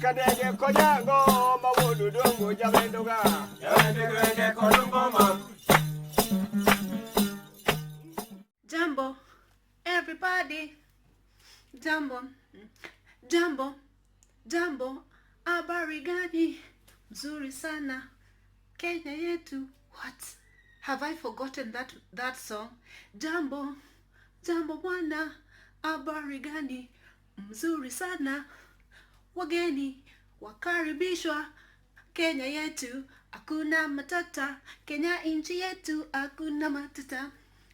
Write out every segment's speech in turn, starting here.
kadege kojango mawodu dongo jabendoga yandege kolumbo. Jambo, everybody. Jambo, jambo, jambo. Habari gani? Mzuri sana. Kenya yetu. What? Have I forgotten that song? Jambo, jambo bwana. Habari gani? Mzuri sana. Wageni wakaribishwa. Kenya yetu hakuna matata. Kenya inchi yetu hakuna matata.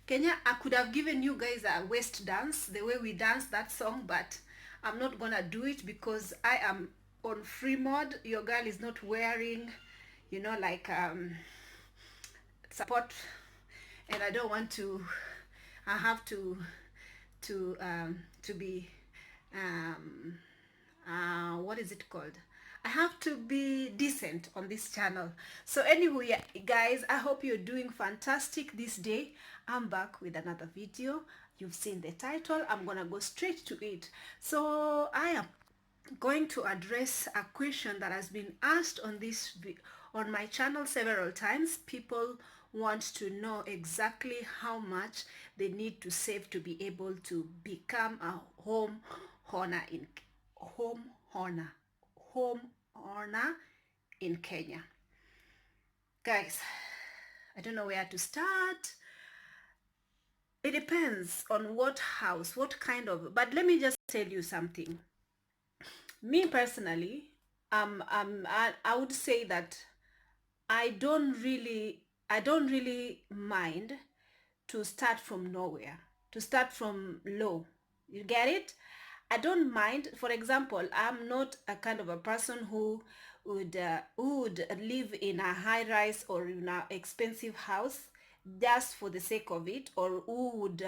Kenya, I could have given you guys a waist dance, the way we dance that song, but I'm not gonna do it because I am on free mode. Your girl is not wearing, you know, like support, and I don't want to. I have to be what is it called? I have to be decent on this channel. So anyway, guys, I hope you're doing fantastic this day. I'm back with another video. You've seen the title. I'm gonna go straight to it. So I am going to address a question that has been asked on my channel several times. People want to know exactly how much they need to save to be able to become a homeowner in Kenya. Guys, I don't know where to start. It depends on what house, what kind of, but let me just tell you something. Me personally, I would say that I don't really mind to start from nowhere, to start from low. You get it? I don't mind. For example, I'm not a kind of a person who would live in a high-rise or in an expensive house just for the sake of it, or who would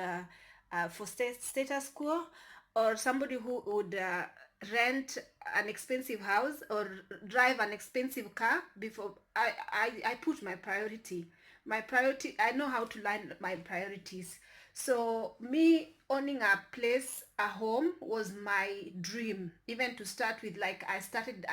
for status quo, or somebody who would rent an expensive house or drive an expensive car. Before I put my priority, I know how to line my priorities. So me owning a place, a home, was my dream. Even to start with, like I started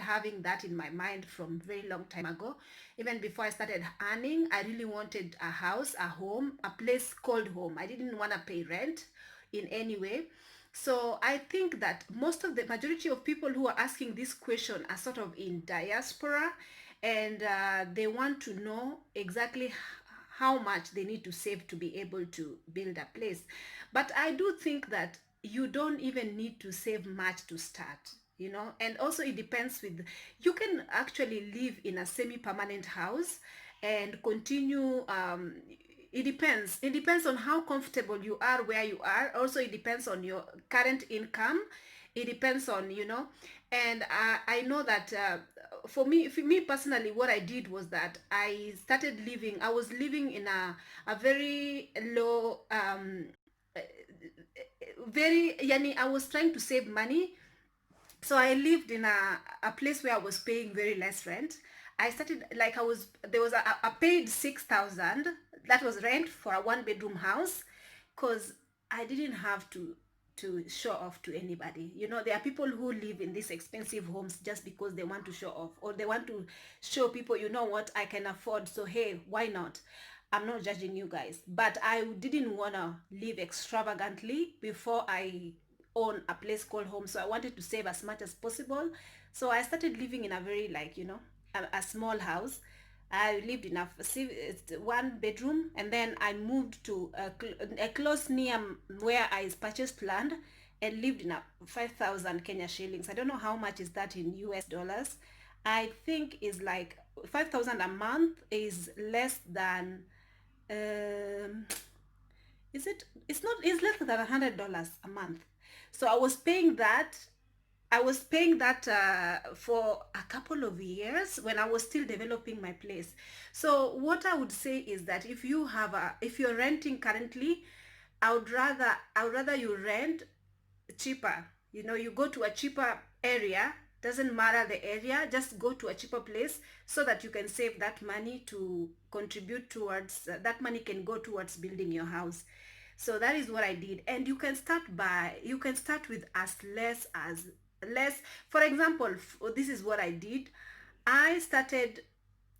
having that in my mind from very long time ago. Even before I started earning, I really wanted a house, a home, a place called home. I didn't want to pay rent in any way. So I think that the majority of people who are asking this question are sort of in diaspora, and they want to know exactly how much they need to save to be able to build a place. But I do think that you don't even need to save much to start, you know. And also it depends you can actually live in a semi-permanent house and continue. It depends on how comfortable you are where you are. Also it depends on your current income. It depends on, you know. And I know that for me personally, what I did was that I was living in a very low I was trying to save money. So I lived in a place where I was paying very less rent. I started, like, there was a paid 6,000, that was rent for a 1-bedroom house, because I didn't have to show off to anybody. You know, there are people who live in these expensive homes just because they want to show off, or they want to show people, you know what, I can afford, so hey, why not? I'm not judging you guys, but I didn't want to live extravagantly before I own a place called home. So I wanted to save as much as possible. So I started living in a very, like, you know, a small house. I lived in a 1-bedroom, and then I moved to a close near where I purchased land, and lived in a 5,000 Kenya shillings. I don't know how much is that in US dollars. I think is like 5,000 a month is less than it's less than $100 a month. So I was paying that for a couple of years when I was still developing my place. So what I would say is that if you're renting currently, I would rather you rent cheaper. You know, you go to a cheaper area. Doesn't matter the area, just go to a cheaper place so that you can save that money to contribute towards that money can go towards building your house. So that is what I did. And you can start with as less as less. For example, this is what I did. I started,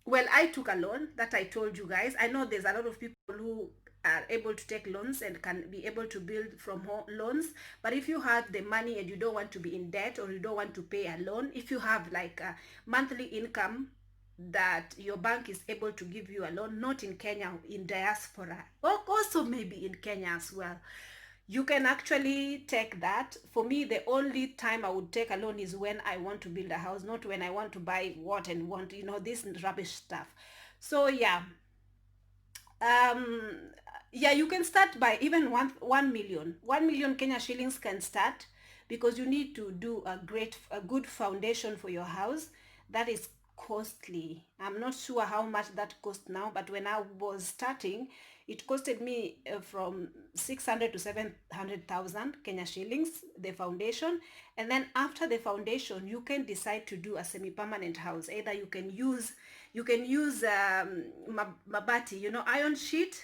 well, I took a loan that I told you guys. I know there's a lot of people who are able to take loans and can be able to build from home loans. But if you have the money and you don't want to be in debt, or you don't want to pay a loan, if you have like a monthly income that your bank is able to give you a loan, not in Kenya, in diaspora, or also maybe in Kenya as well, you can actually take that. For me, the only time I would take a loan is when I want to build a house, not when I want to buy what and want, this rubbish stuff. So yeah, um yeah, you can start by even 1 million Kenya shillings can start, because you need to do a good foundation for your house. That is costly. I'm not sure how much that costs now, but when I was starting, it costed me from 600 to 700,000 Kenya shillings, the foundation. And then after the foundation, you can decide to do a semi-permanent house. Either you can use mabati, iron sheet,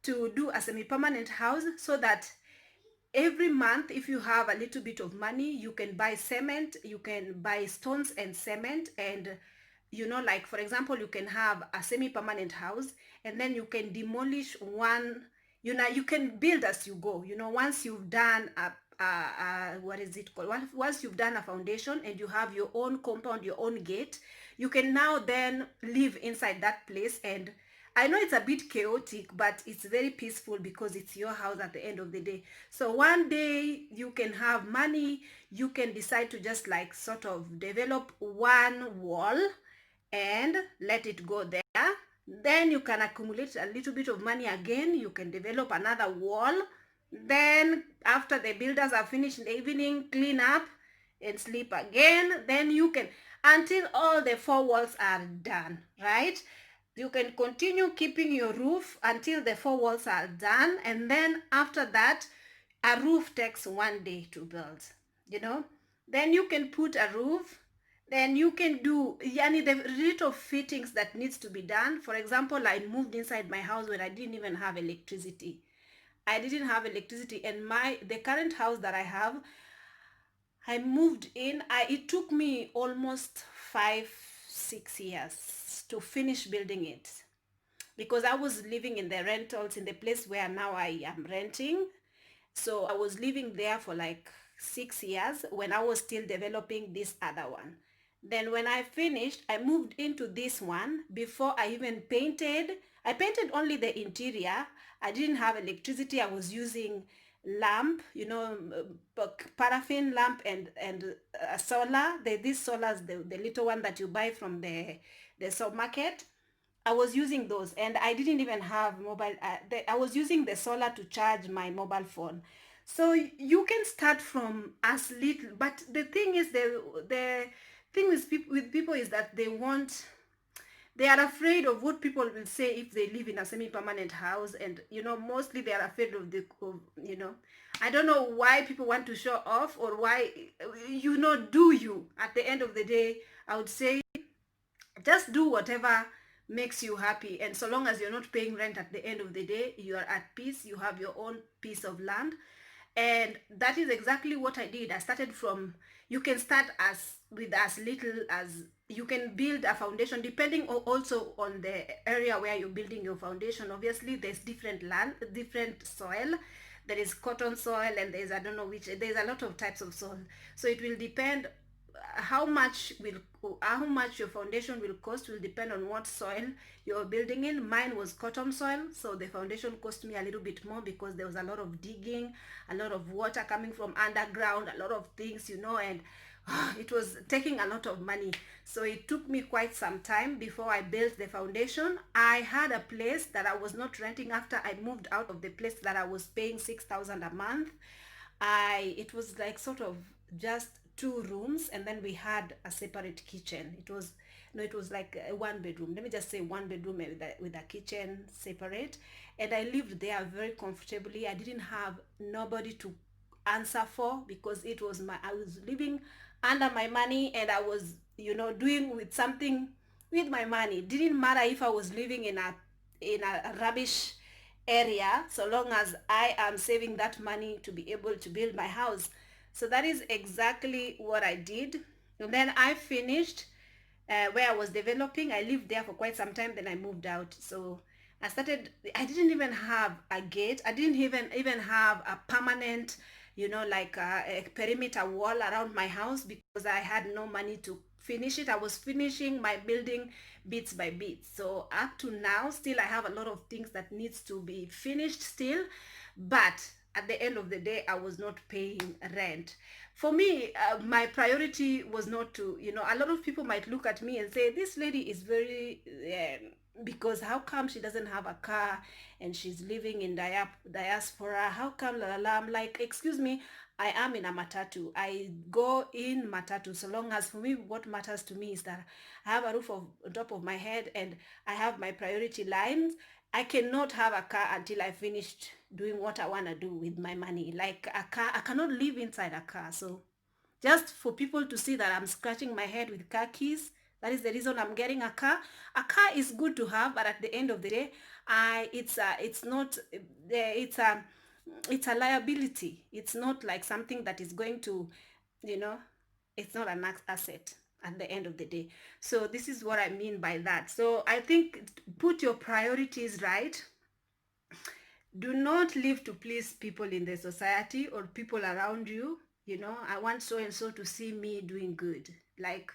to do a semi-permanent house, so that every month, if you have a little bit of money, you can buy cement, you can buy stones and cement. And like, for example, you can have a semi-permanent house, and then you can demolish one. You can build as you go. Once you've done what is it called, once you've done a foundation and you have your own compound, your own gate, you can now then live inside that place. And I know it's a bit chaotic, but it's very peaceful, because it's your house at the end of the day. So one day you can have money, you can decide to just like sort of develop one wall and let it go there. Then you can accumulate a little bit of money again, you can develop another wall. Then after the builders are finished in the evening, clean up and sleep again. Then you can, until all the four walls are done, right? You can continue keeping your roof until the four walls are done. And then after that, a roof takes 1 day to build, you know then you can put a roof. Then you can do the little fittings that needs to be done. For example, I moved inside my house when I didn't even have electricity. And the current house that I have, I moved in. It took me almost 5-6 years to finish building it, because I was living in the rentals in the place where now I am renting. So I was living there for like 6 years when I was still developing this other one. Then when I finished, I moved into this one. Before I even painted, I painted only the interior. I didn't have electricity. I was using lamp, paraffin lamp, and solar. These solars, the little one that you buy from the supermarket. I was using those, and I didn't even have mobile. I was using the solar to charge my mobile phone. So you can start from as little, but the thing is, the thing with people is that they are afraid of what people will say if they live in a semi-permanent house. And mostly they are afraid I don't know why people want to show off, or why, do you. At the end of the day, I would say, just do whatever makes you happy, and so long as you're not paying rent at the end of the day, you are at peace. You have your own piece of land. And that is exactly what I did. I started from, you can start with as little as, you can build a foundation depending also on the area where you're building your foundation. Obviously there's different land, different soil. There is cotton soil, and there's, I don't know which, there's a lot of types of soil. So it will depend. How much your foundation will cost will depend on what soil you're building in. Mine was cotton soil, so the foundation cost me a little bit more, because there was a lot of digging, a lot of water coming from underground, a lot of things, and it was taking a lot of money. So it took me quite some time before I built the foundation. I had a place that I was not renting after I moved out of the place that I was paying 6,000 a month. It was like sort of just 2 rooms, and then we had a separate kitchen. It was, no, it was like a 1 bedroom. Let me just say 1 bedroom with a kitchen separate. And I lived there very comfortably. I didn't have nobody to answer for, because I was living under my money, and I was, doing with something with my money. It didn't matter if I was living in a rubbish area, so long as I am saving that money to be able to build my house. So that is exactly what I did. And then I finished where I was developing. I lived there for quite some time. Then I moved out. So I didn't even have a gate. I didn't even have a permanent, like a perimeter wall around my house because I had no money to finish it. I was finishing my building bits by bits. So up to now, still I have a lot of things that needs to be finished still. But at the end of the day, I was not paying rent. For me, my priority was not to, a lot of people might look at me and say, this lady is very, because how come she doesn't have a car and she's living in diaspora? How come, la la la? I'm like, excuse me, I am in a matatu. I go in matatu. So long as, for me, what matters to me is that I have a roof on top of my head and I have my priority lines. I cannot have a car until I finished doing what I want to do with my money. Like a car, I cannot live inside a car. So just for people to see that I'm scratching my head with car keys, that is the reason I'm getting a car. A car is good to have, but at the end of the day, it's not, it's a liability. It's not like something that is going to, you know, it's not an asset at the end of the day. So this is what I mean by that. So I think put your priorities right. Do not live to please people in the society or people around you. I want so and so to see me doing good. Like,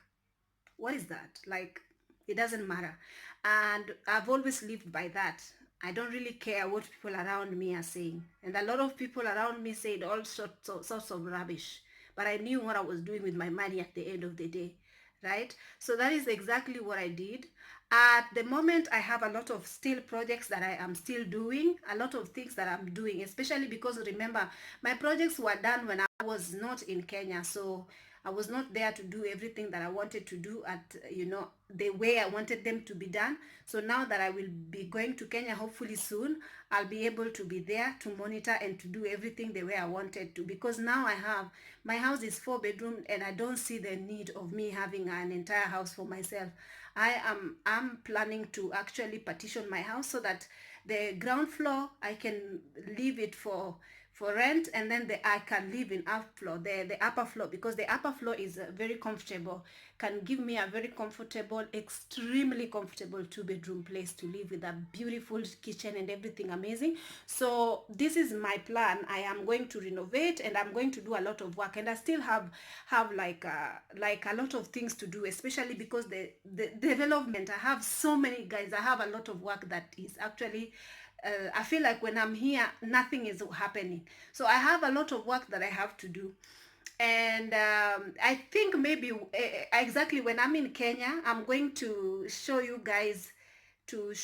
what is that? Like, it doesn't matter. And I've always lived by that. I don't really care what people around me are saying. And a lot of people around me said all sorts of rubbish. But I knew what I was doing with my money at the end of the day, right? So that is exactly what I did. At the moment, I have a lot of still projects that I am still doing, a lot of things that I'm doing, especially because remember, my projects were done when I was not in Kenya. So I was not there to do everything that I wanted to do at, the way I wanted them to be done. So now that I will be going to Kenya, hopefully soon, I'll be able to be there to monitor and to do everything the way I wanted to. Because now my house is 4 bedroom and I don't see the need of me having an entire house for myself. I'm planning to actually partition my house so that the ground floor I can leave it for rent, and then I can live in upper floor, the upper floor, because the upper floor is very comfortable, can give me a very comfortable, extremely comfortable 2 bedroom place to live with a beautiful kitchen and everything amazing. So this is my plan. I am going to renovate and I'm going to do a lot of work, and I still have like a lot of things to do, especially because the development, I have so many guys, I have a lot of work that is actually I feel like when I'm here, nothing is happening. So I have a lot of work that I have to do. And I think maybe exactly when I'm in Kenya, I'm going to show you guys, take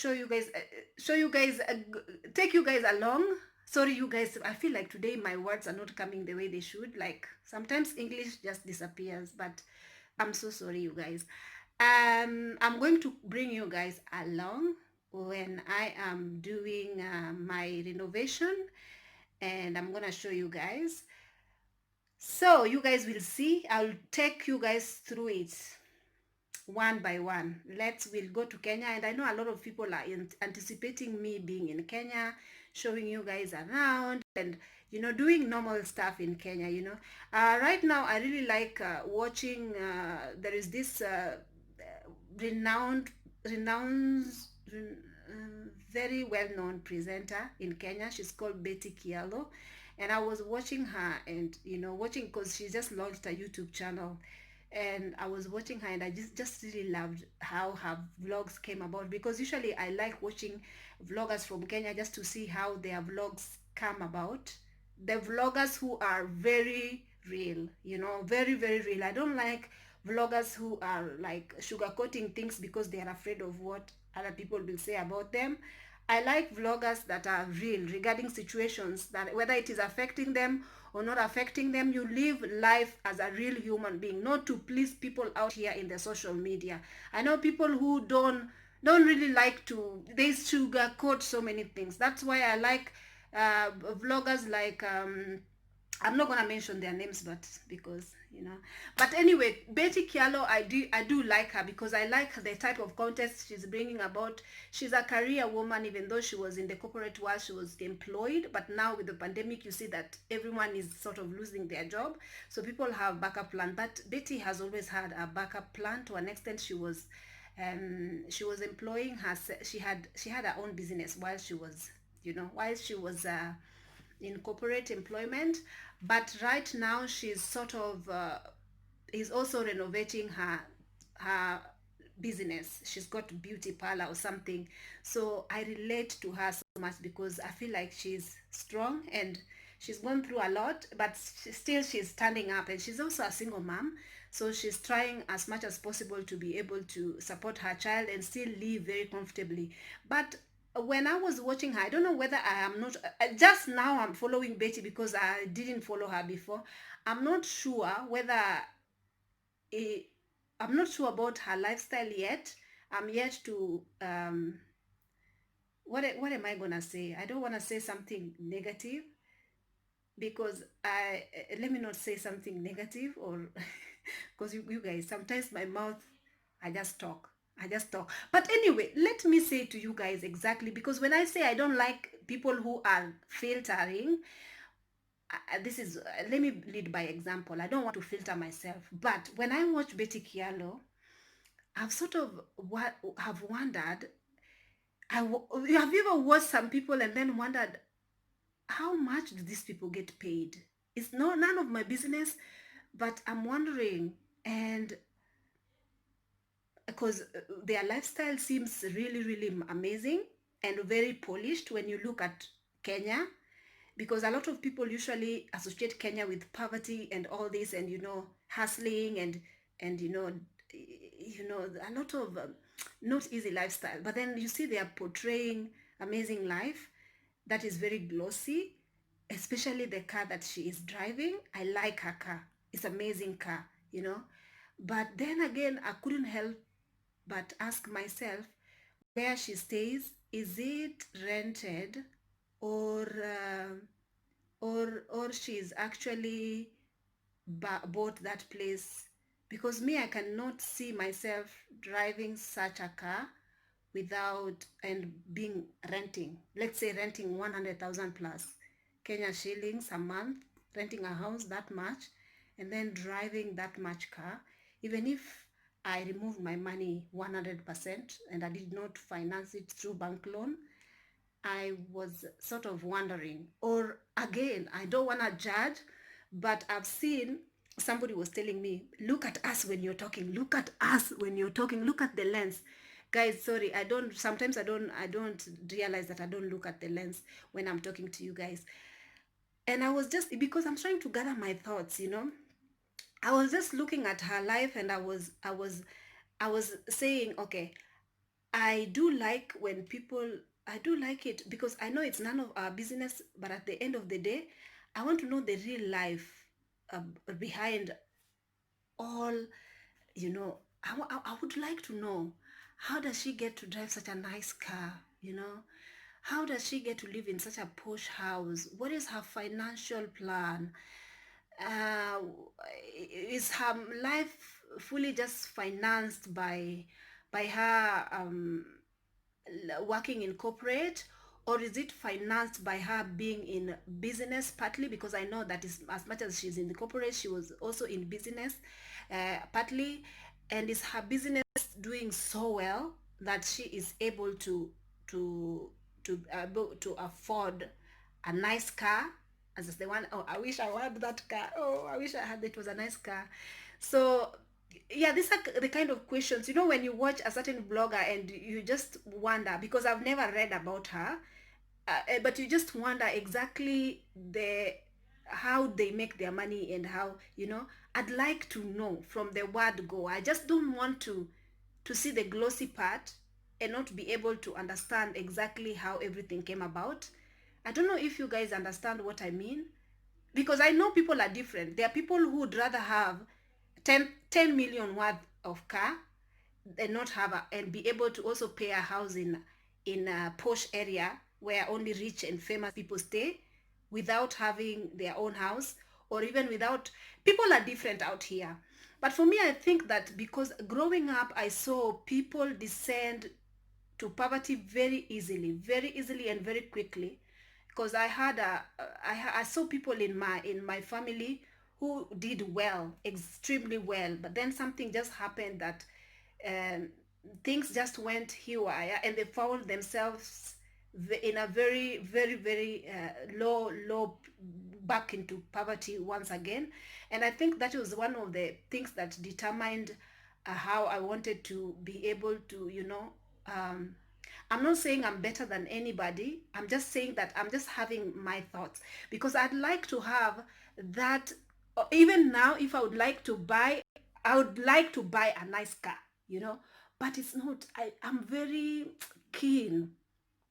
you guys along. Sorry, you guys, I feel like today my words are not coming the way they should. Like sometimes English just disappears, but I'm so sorry, you guys. I'm going to bring you guys along when I am doing my renovation, and I'm gonna show you guys. So you guys will see. I'll take you guys through it one by one. We'll go to Kenya, and I know a lot of people are anticipating me being in Kenya, showing you guys around and doing normal stuff in Kenya. Right now I really like watching. There is this renowned renowned very well-known presenter in Kenya. She's called Kyallo, and I was watching her, and watching because she just launched a YouTube channel, and I was watching her, and I just really loved how her vlogs came about, because usually I like watching vloggers from Kenya just to see how their vlogs come about. The vloggers who are very real, very, very real. I don't like vloggers who are like sugarcoating things because they are afraid of what other people will say about them. I like vloggers that are real regarding situations, that whether it is affecting them or not affecting them, you live life as a real human being, not to please people out here in the social media. I know people who don't really like to, they sugarcoat so many things. That's why I like vloggers like I'm not gonna mention their names, but because you know. But anyway, Betty Kyallo, I do like her because I like the type of contest she's bringing about. She's a career woman, even though she was in the corporate world, she was employed. But now with the pandemic, you see that everyone is sort of losing their job, so people have backup plan. But Betty has always had a backup plan. To an extent, she was employing her. She had her own business while she was, in corporate employment. But right now she's sort of is also renovating her business. She's got beauty parlor or something. So I relate to her so much because I feel like she's strong and she's gone through a lot, but she's standing up, and she's also a single mom. So she's trying as much as possible to be able to support her child and still live very comfortably. But when I was watching her, I don't know whether I am not, just now I'm following Betty because I didn't follow her before. I'm not sure whether it, I'm not sure about her lifestyle yet. I'm yet to what am I gonna say? I don't want to say something negative because let me not say something negative, or because you guys, sometimes my mouth, I just talk. I just talk. But anyway, let me say to you guys exactly, because when I say I don't like people who are filtering, this is, let me lead by example. I don't want to filter myself. But when I watch Betty Kyallo, I've sort of have wondered, have you ever watched some people and then wondered, how much do these people get paid? It's none of my business, but I'm wondering. And because their lifestyle seems really, really amazing and very polished when you look at Kenya, because a lot of people usually associate Kenya with poverty and all this, and hustling, and a lot of not easy lifestyle. But then you see they are portraying amazing life that is very glossy, especially the car that she is driving. I like her car. It's amazing car. But then again, I couldn't help but ask myself, where she stays, is it rented, or she's actually bought that place? Because me, I cannot see myself driving such a car without, and being renting, let's say renting 100,000 plus Kenya shillings a month, renting a house that much, and then driving that much car. Even if I removed my money 100% and I did not finance it through bank loan, I was sort of wondering. Or again, I don't want to judge, but I've seen, somebody was telling me, look at us when you're talking, look at us when you're talking, look at the lens. Guys, sorry, sometimes I don't realize that I don't look at the lens when I'm talking to you guys. And I was just, because I'm trying to gather my thoughts. I was just looking at her life, and I was saying, okay, I do like when people, I do like it because I know it's none of our business, but at the end of the day, I want to know the real life behind all, I would like to know, how does she get to drive such a nice car? How does she get to live in such a posh house? What is her financial plan? Uh, is her life fully just financed by her working in corporate, or is it financed by her being in business partly? Because I know that is, as much as she's in the corporate, she was also in business partly. And is her business doing so well that she is able to to afford a nice car, as is the one, oh, I wish I had that car, oh, I wish I had, it was a nice car. So yeah, these are the kind of questions, when you watch a certain blogger and you just wonder, because I've never read about her, but you just wonder exactly how they make their money, and how, I'd like to know from the word go. I just don't want to see the glossy part and not be able to understand exactly how everything came about. I don't know if you guys understand what I mean, because I know people are different. There are people who would rather have 10 million worth of car and not have and be able to also pay a house in a posh area where only rich and famous people stay, without having their own house. or even without, people are different out here. But for me, I think that because growing up, I saw people descend to poverty very easily and very quickly, because I had I saw people in my family who did well, extremely well, but then something just happened that um, things just went haywire, and they found themselves in a very low back into poverty once again. And I think that was one of the things that determined how I wanted to be able to, um, I'm not saying I'm better than anybody. I'm just saying that I'm just having my thoughts, because I'd like to have that. Even now, if I would like to buy, I would like to buy a nice car, but it's not. I'm very keen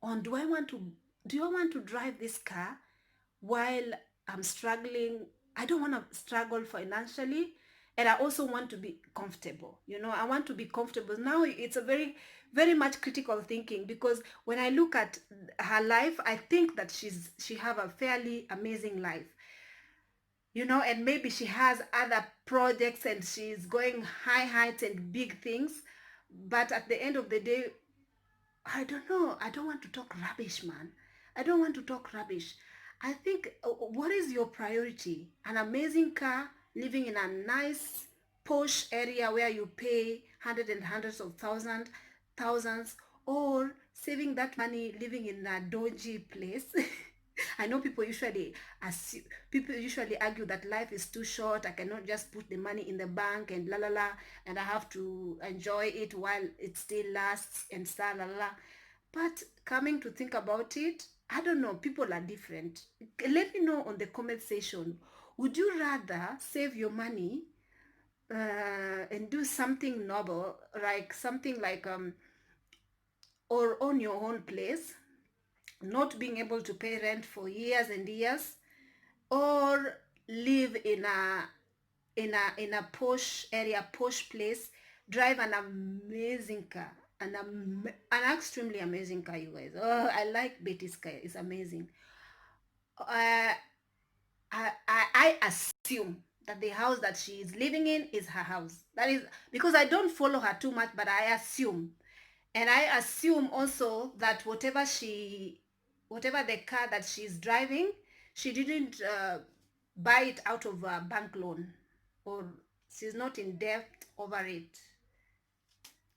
on, do I want to drive this car while I'm struggling? I don't want to struggle financially, and I also want to be comfortable. I want to be comfortable. Now it's a very much critical thinking, because when I look at her life, I think that she have a fairly amazing life. And maybe she has other projects and she's going high heights and big things. But at the end of the day, I don't know. I don't want to talk rubbish, man. I don't want to talk rubbish. I think, what is your priority? An amazing car, living in a nice, posh area where you pay hundreds and hundreds of thousands, or saving that money, living in a dodgy place? I know people usually argue that life is too short. I cannot just put the money in the bank and la la la, and I have to enjoy it while it still lasts and la la la. But coming to think about it, I don't know. People are different. Let me know on the comment section. Would you rather save your money and do something noble, like something like or own your own place, not being able to pay rent for years and years, or live in a posh area, posh place, drive an amazing car, an extremely amazing car, you guys. Oh, I like Betty's car. It's amazing. uh, I assume that the house that she is living in is her house. That is because I don't follow her too much, but I assume. And I assume also that whatever the car that she's driving, she didn't buy it out of a bank loan, or she's not in debt over it.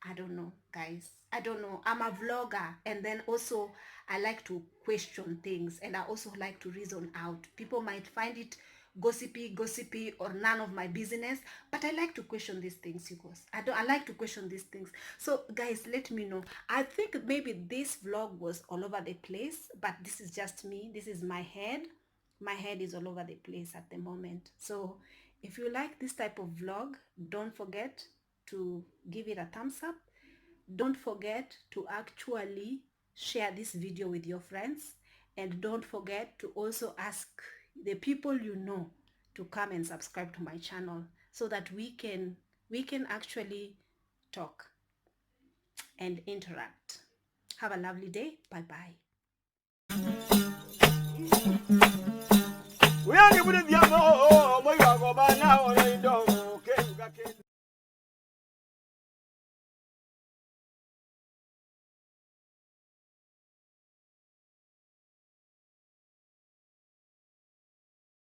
I don't know, guys. I don't know. I'm a vlogger, and then also I like to question things, and I also like to reason out. People might find it gossipy, or none of my business, but I like to question these things, you guys. I like to question these things. So, guys, let me know. I think maybe this vlog was all over the place, but this is just me. This is my head. My head is all over the place at the moment. So, if you like this type of vlog, don't forget to give it a thumbs up. Don't forget to actually share this video with your friends, and don't forget to also ask the people you know to come and subscribe to my channel, so that we can actually talk and interact. Have a lovely day. Bye bye. We are the